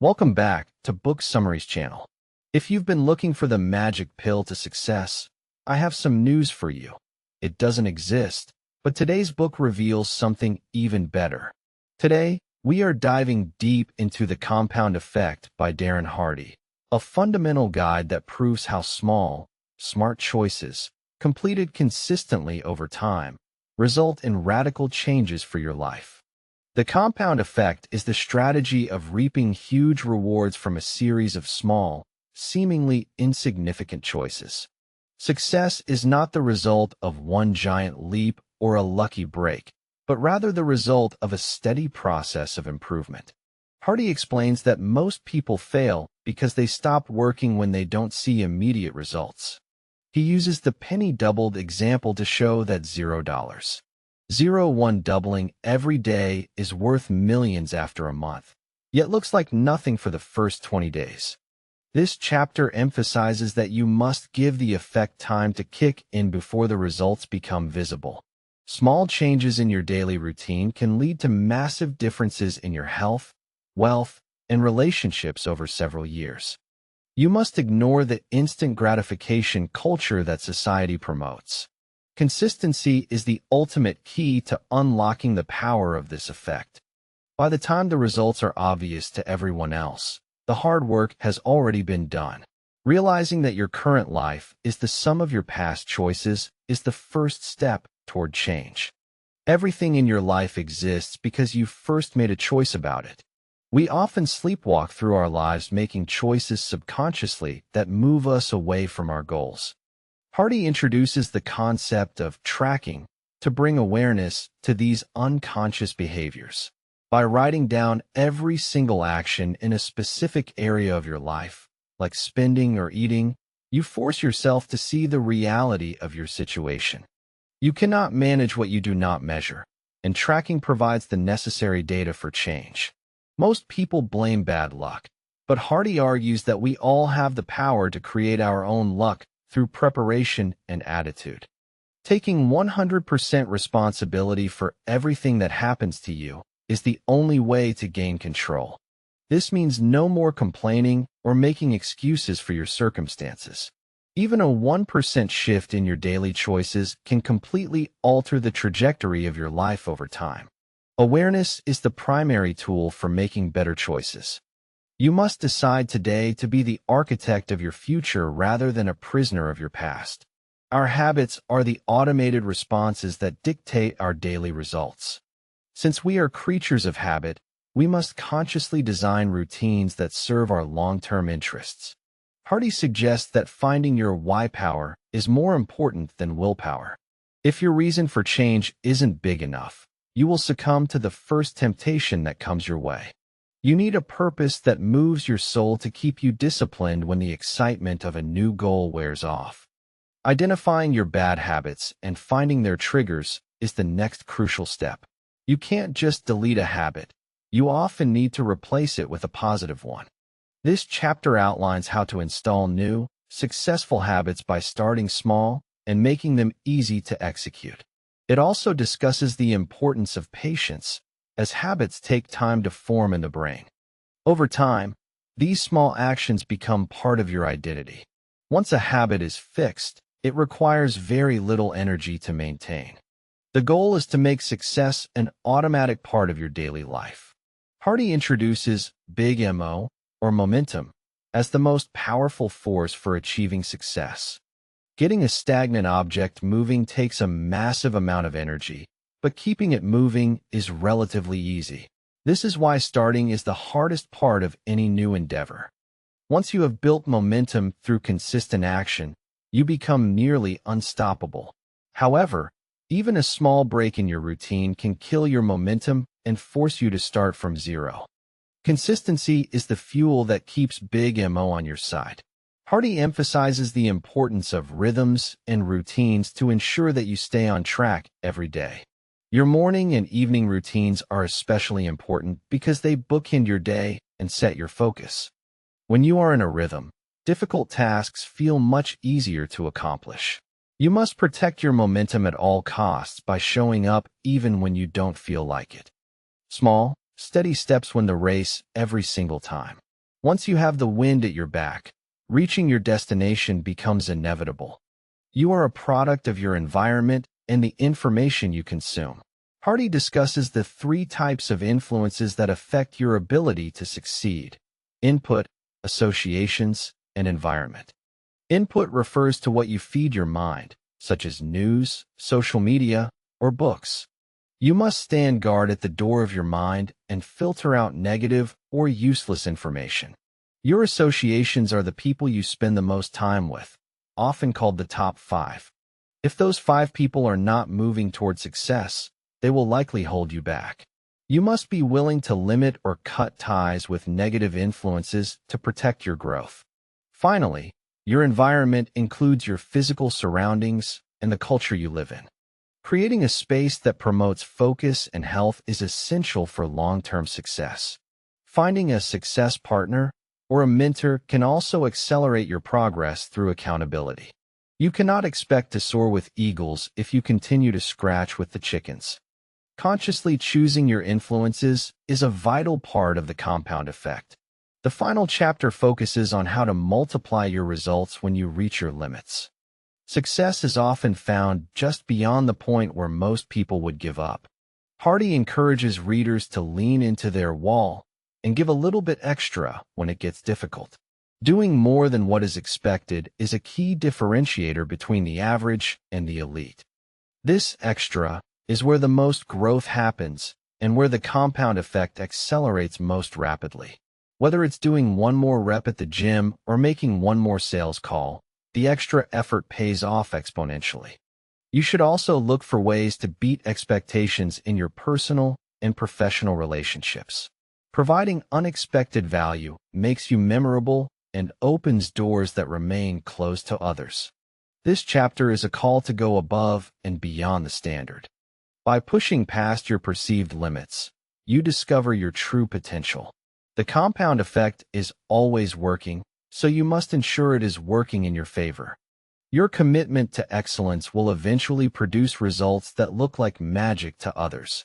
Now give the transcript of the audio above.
Welcome back to Book Summaries channel. If you've been looking for the magic pill to success, I have some news for you. It doesn't exist, but today's book reveals something even better. Today, we are diving deep into The Compound Effect by Darren Hardy, a fundamental guide that proves how small, smart choices, completed consistently over time, result in radical changes for your life. The compound effect is the strategy of reaping huge rewards from a series of small, seemingly insignificant choices. Success is not the result of one giant leap or a lucky break, but rather the result of a steady process of improvement. Hardy explains that most people fail because they stop working when they don't see immediate results. He uses the penny doubled example to show that $0.01 doubling every day is worth millions after a month, yet looks like nothing for the first 20 days. This chapter emphasizes that you must give the effect time to kick in before the results become visible. Small changes in your daily routine can lead to massive differences in your health, wealth, and relationships over several years. You must ignore the instant gratification culture that society promotes. Consistency is the ultimate key to unlocking the power of this effect. By the time the results are obvious to everyone else, the hard work has already been done. Realizing that your current life is the sum of your past choices is the first step toward change. Everything in your life exists because you first made a choice about it. We often sleepwalk through our lives making choices subconsciously that move us away from our goals. Hardy introduces the concept of tracking to bring awareness to these unconscious behaviors. By writing down every single action in a specific area of your life, like spending or eating, you force yourself to see the reality of your situation. You cannot manage what you do not measure, and tracking provides the necessary data for change. Most people blame bad luck, but Hardy argues that we all have the power to create our own luck through preparation and attitude. Taking 100% responsibility for everything that happens to you is the only way to gain control. This means no more complaining or making excuses for your circumstances. Even a 1% shift in your daily choices can completely alter the trajectory of your life over time. Awareness is the primary tool for making better choices. You must decide today to be the architect of your future rather than a prisoner of your past. Our habits are the automated responses that dictate our daily results. Since we are creatures of habit, we must consciously design routines that serve our long-term interests. Hardy suggests that finding your why power is more important than willpower. If your reason for change isn't big enough, you will succumb to the first temptation that comes your way. You need a purpose that moves your soul to keep you disciplined when the excitement of a new goal wears off. Identifying your bad habits and finding their triggers is the next crucial step. You can't just delete a habit. You often need to replace it with a positive one. This chapter outlines how to install new, successful habits by starting small and making them easy to execute. It also discusses the importance of patience, as habits take time to form in the brain. Over time, these small actions become part of your identity. Once a habit is fixed, it requires very little energy to maintain. The goal is to make success an automatic part of your daily life. Hardy introduces Big MO, or momentum, as the most powerful force for achieving success. Getting a stagnant object moving takes a massive amount of energy, but keeping it moving is relatively easy. This is why starting is the hardest part of any new endeavor. Once you have built momentum through consistent action, you become nearly unstoppable. However, even a small break in your routine can kill your momentum and force you to start from zero. Consistency is the fuel that keeps Big MO on your side. Hardy emphasizes the importance of rhythms and routines to ensure that you stay on track every day. Your morning and evening routines are especially important because they bookend your day and set your focus. When you are in a rhythm, difficult tasks feel much easier to accomplish. You must protect your momentum at all costs by showing up even when you don't feel like it. Small, steady steps win the race every single time. Once you have the wind at your back, reaching your destination becomes inevitable. You are a product of your environment and the information you consume. Hardy discusses the 3 types of influences that affect your ability to succeed: input, associations, and environment. Input refers to what you feed your mind, such as news, social media, or books. You must stand guard at the door of your mind and filter out negative or useless information. Your associations are the people you spend the most time with, often called the top 5. If those 5 people are not moving toward success, they will likely hold you back. You must be willing to limit or cut ties with negative influences to protect your growth. Finally, your environment includes your physical surroundings and the culture you live in. Creating a space that promotes focus and health is essential for long-term success. Finding a success partner or a mentor can also accelerate your progress through accountability. You cannot expect to soar with eagles if you continue to scratch with the chickens. Consciously choosing your influences is a vital part of the compound effect. The final chapter focuses on how to multiply your results when you reach your limits. Success is often found just beyond the point where most people would give up. Hardy encourages readers to lean into their wall and give a little bit extra when it gets difficult. Doing more than what is expected is a key differentiator between the average and the elite. This extra is where the most growth happens and where the compound effect accelerates most rapidly. Whether it's doing one more rep at the gym or making one more sales call, the extra effort pays off exponentially. You should also look for ways to beat expectations in your personal and professional relationships. Providing unexpected value makes you memorable and opens doors that remain closed to others. This chapter is a call to go above and beyond the standard. By pushing past your perceived limits, you discover your true potential. The compound effect is always working, so you must ensure it is working in your favor. Your commitment to excellence will eventually produce results that look like magic to others.